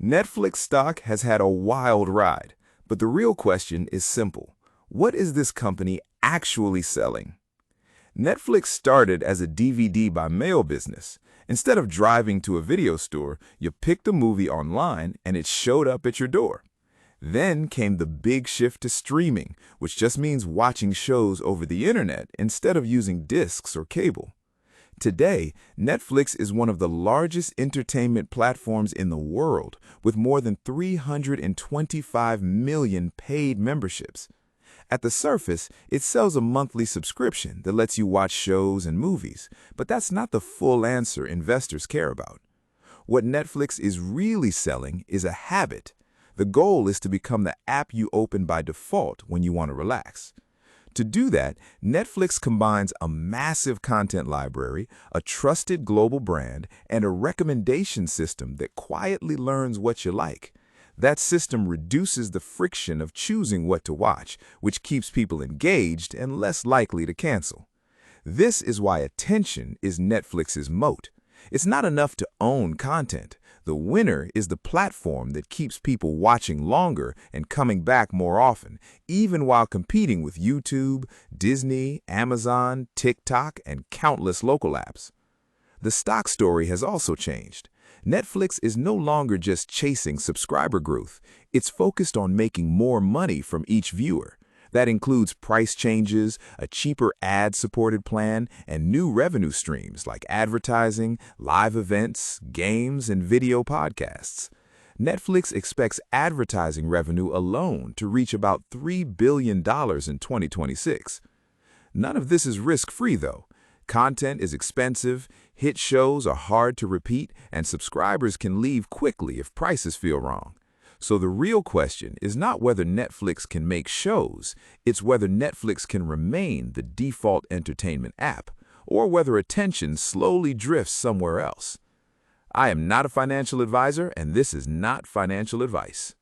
Netflix stock has had a wild ride, but the real question is simple. What is this company actually selling? Netflix started as a DVD by mail business. Instead of driving to a video store, you picked a movie online and it showed up at your door. Then came the big shift to streaming, which just means watching shows over the internet instead of using discs or cable. Today, Netflix is one of the largest entertainment platforms in the world, with more than 325 million paid memberships. At the surface, it sells a monthly subscription that lets you watch shows and movies, but that's not the full answer investors care about. What Netflix is really selling is a habit. The goal is to become the app you open by default when you want to relax. To do that, Netflix combines a massive content library, a trusted global brand, and a recommendation system that quietly learns what you like. That system reduces the friction of choosing what to watch, which keeps people engaged and less likely to cancel. This is why attention is Netflix's moat. It's not enough to own content. The winner is the platform that keeps people watching longer and coming back more often, even while competing with YouTube, Disney, Amazon, TikTok, and countless local apps. The stock story has also changed. Netflix is no longer just chasing subscriber growth. It's focused on making more money from each viewer. That includes price changes, a cheaper ad-supported plan, and new revenue streams like advertising, live events, games, and video podcasts. Netflix expects advertising revenue alone to reach about $3 billion in 2026. None of this is risk-free, though. Content is expensive, hit shows are hard to repeat, and subscribers can leave quickly if prices feel wrong. So the real question is not whether Netflix can make shows, it's whether Netflix can remain the default entertainment app, or whether attention slowly drifts somewhere else. I am not a financial advisor, and this is not financial advice.